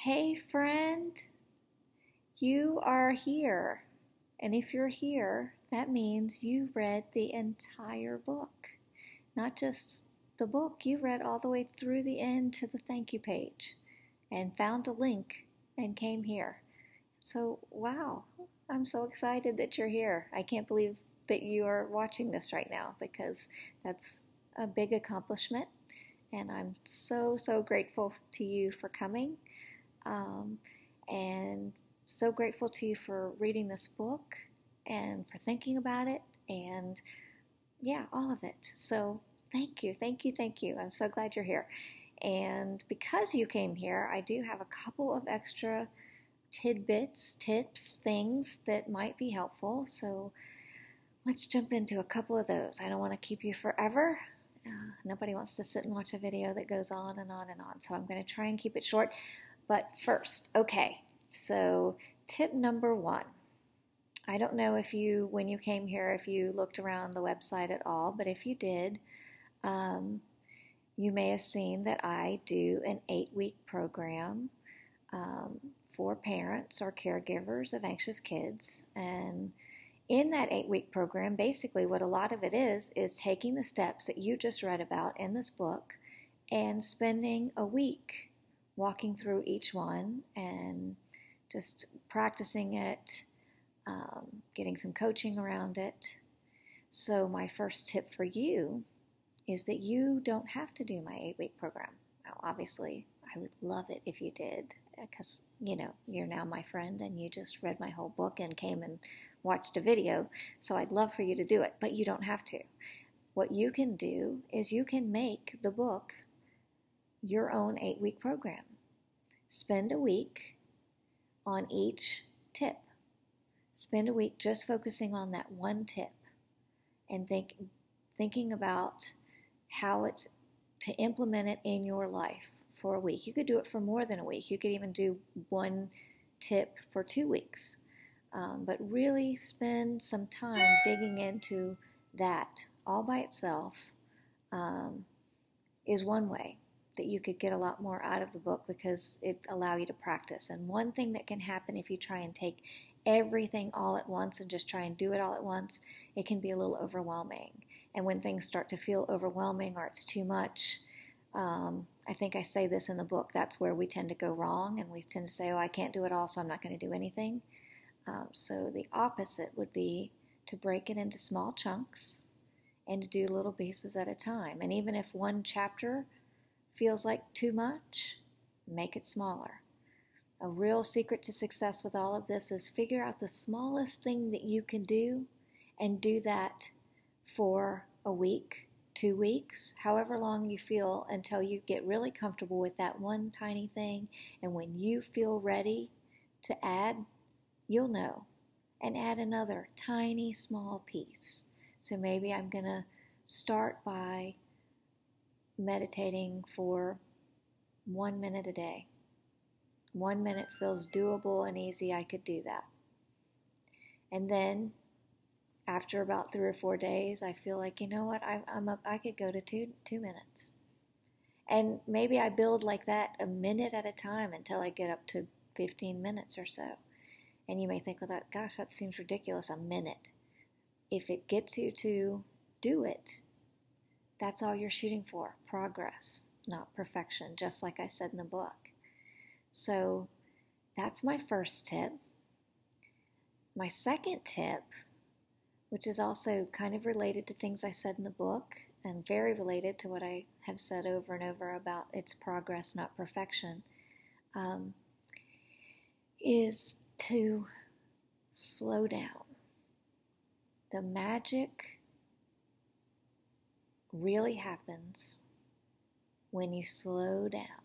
Hey friend, you are here. And if you're here, that means you read the entire book. Not just the book, you read all the way through the end to the thank you page and found a link and came here. So, wow, I'm so excited that you're here. I can't believe that you are watching this right now because that's a big accomplishment. And I'm so grateful to you for coming. Um, and so grateful to you for reading this book and for thinking about it and yeah, all of it. So thank you. I'm so glad you're here. And because you came here, I do have a couple of extra tidbits, tips, things that might be helpful. So let's jump into a couple of those. I don't want to keep you forever. Nobody wants to sit and watch a video that goes on and on and on. So I'm going to try and keep it short. But first, okay, so tip number one. I don't know if you, when you came here, if you looked around the website at all, but if you did, you may have seen that I do an 8-week program for parents or caregivers of anxious kids. And in that 8-week program, basically what a lot of it is taking the steps that you just read about in this book and spending a week walking through each one and just practicing it, getting some coaching around it. So my first tip for you is that you don't have to do my 8-week program. Now, obviously, I would love it if you did because, you're now my friend and you just read my whole book and came and watched a video. So I'd love for you to do it, but you don't have to. What you can do is you can make the book your own 8-week program. Spend a week on each tip. Spend a week just focusing on that one tip and thinking about how it's to implement it in your life for a week. You could do it for more than a week. You could even do one tip for 2 weeks. But really spend some time digging into that all by itself is one way that you could get a lot more out of the book because it allows you to practice. And one thing that can happen if you try and take everything all at once and just try and do it all at once, it can be a little overwhelming. And when things start to feel overwhelming or it's too much, I think I say this in the book, that's where we tend to go wrong and we tend to say, oh, I can't do it all, so I'm not going to do anything. So the opposite would be to break it into small chunks and to do little pieces at a time. And even if one chapter feels like too much, make it smaller. A real secret to success with all of this is figure out the smallest thing that you can do and do that for a week, 2 weeks, however long you feel until you get really comfortable with that one tiny thing. And when you feel ready to add, you'll know, and add another tiny small piece. So maybe I'm going to start by meditating for 1 minute a day. 1 minute feels doable and easy. I could do that. And then after about 3 or 4 days, I feel like, you know what, I could go to two minutes. And maybe I build like that a minute at a time until I get up to 15 minutes or so. And you may think, well, gosh, that seems ridiculous, a minute. If it gets you to do it, that's all you're shooting for, progress, not perfection, just like I said in the book. So that's my first tip. My second tip, which is also kind of related to things I said in the book and very related to what I have said over and over about it's progress, not perfection, is to slow down. The magic really happens when you slow down.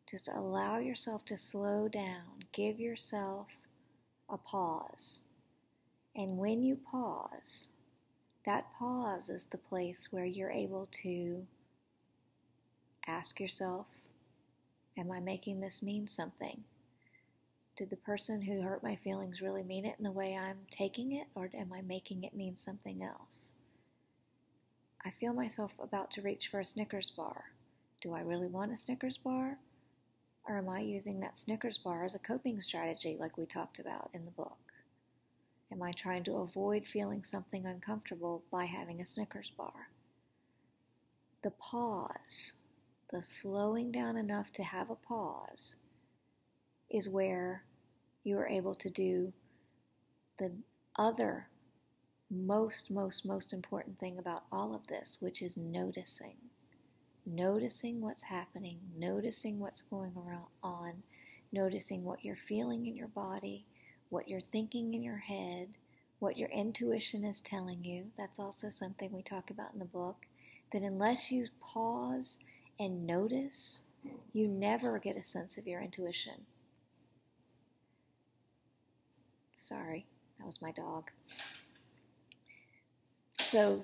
Just allow yourself to slow down. Give yourself a pause. And when you pause, that pause is the place where you're able to ask yourself, am I making this mean something? Did the person who hurt my feelings really mean it in the way I'm taking it, or am I making it mean something else? I feel myself about to reach for a Snickers bar. Do I really want a Snickers bar? Or am I using that Snickers bar as a coping strategy like we talked about in the book? Am I trying to avoid feeling something uncomfortable by having a Snickers bar? The pause, the slowing down enough to have a pause, is where you are able to do the other most important thing about all of this, which is noticing. Noticing what's happening, noticing what's going on, noticing what you're feeling in your body, what you're thinking in your head, what your intuition is telling you. That's also something we talk about in the book, that unless you pause and notice, you never get a sense of your intuition. Sorry, that was my dog. So,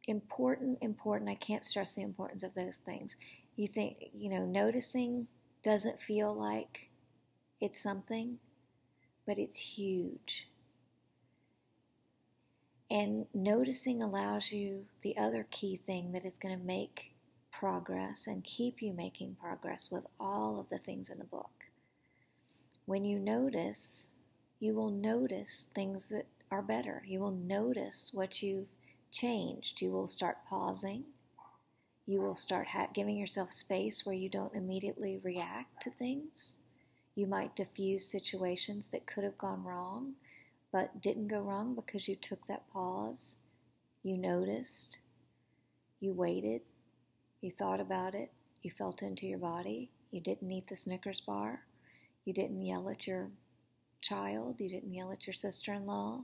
important. I can't stress the importance of those things. You think, noticing doesn't feel like it's something, but it's huge. And noticing allows you the other key thing that is going to make progress and keep you making progress with all of the things in the book. When you notice, you will notice things that are better. You will notice what you've changed. You will start pausing. You will start giving yourself space where you don't immediately react to things. You might diffuse situations that could have gone wrong, but didn't go wrong because you took that pause. You noticed. You waited. You thought about it. You felt into your body. You didn't eat the Snickers bar. You didn't yell at your child. You didn't yell at your sister-in-law.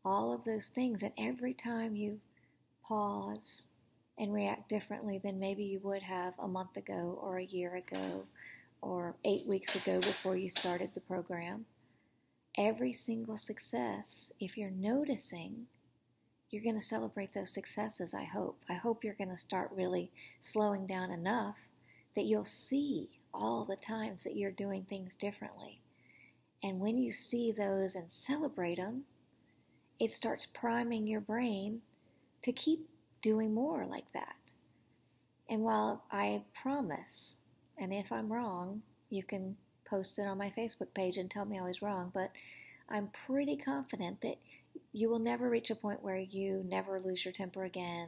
All of those things. And every time you pause and react differently than maybe you would have a month ago or a year ago or 8 weeks ago before you started the program, every single success, if you're noticing, you're going to celebrate those successes, I hope. I hope you're going to start really slowing down enough that you'll see all the times that you're doing things differently. And when you see those and celebrate them, it starts priming your brain to keep doing more like that. And while I promise, and if I'm wrong, you can post it on my Facebook page and tell me I was wrong, but I'm pretty confident that you will never reach a point where you never lose your temper again,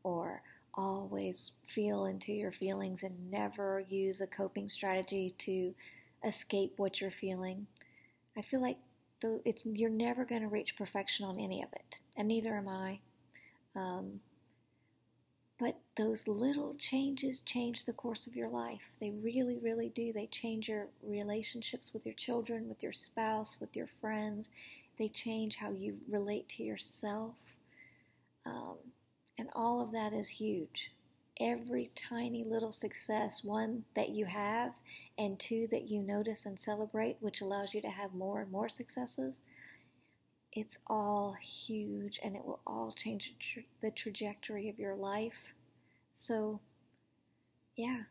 or always feel into your feelings and never use a coping strategy to escape what you're feeling. I feel like you're never going to reach perfection on any of it, and neither am I. But those little changes change the course of your life. They really, really do. They change your relationships with your children, with your spouse, with your friends. They change how you relate to yourself. And all of that is huge. Every tiny little success, one that you have, and two that you notice and celebrate, which allows you to have more and more successes, it's all huge, and it will all change the trajectory of your life. So, yeah,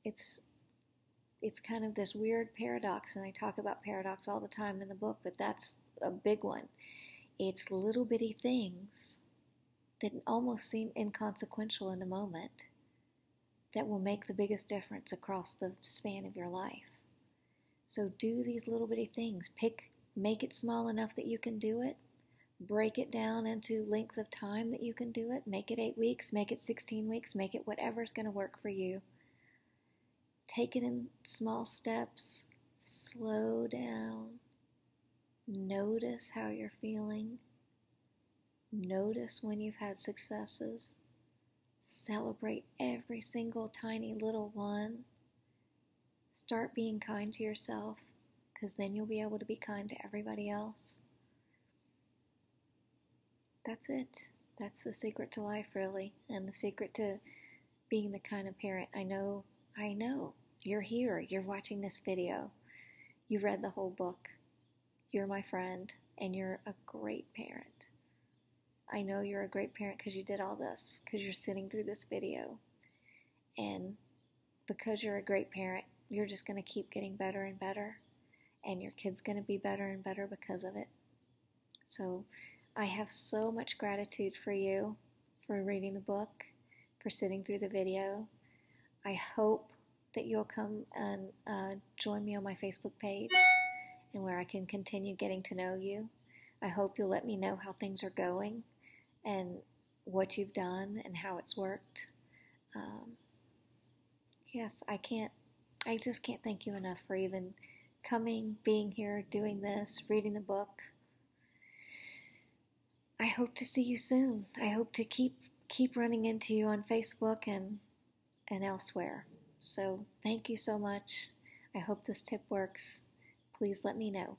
it's kind of this weird paradox, and I talk about paradox all the time in the book, but that's a big one. It's little bitty things that almost seem inconsequential in the moment that will make the biggest difference across the span of your life. So do these little bitty things. Make it small enough that you can do it. Break it down into length of time that you can do it. Make it 8 weeks, make it 16 weeks, make it whatever's going to work for you. Take it in small steps. Slow down. Notice how you're feeling. Notice when you've had successes. Celebrate every single tiny little one. Start being kind to yourself, because then you'll be able to be kind to everybody else. That's it. That's the secret to life, really, and the secret to being the kind of parent. I know, you're here, you're watching this video, you've read the whole book, you're my friend, and you're a great parent. I know you're a great parent because you did all this, because you're sitting through this video, and because you're a great parent, you're just going to keep getting better and better, and your kid's going to be better and better because of it. So I have so much gratitude for you for reading the book, for sitting through the video. I hope that you'll come and join me on my Facebook page and where I can continue getting to know you. I hope you'll let me know how things are going and what you've done and how it's worked. Yes, I just can't thank you enough for even coming, being here, doing this, reading the book. I hope to see you soon. I hope to keep running into you on Facebook and elsewhere. So thank you so much. I hope this tip works. Please let me know.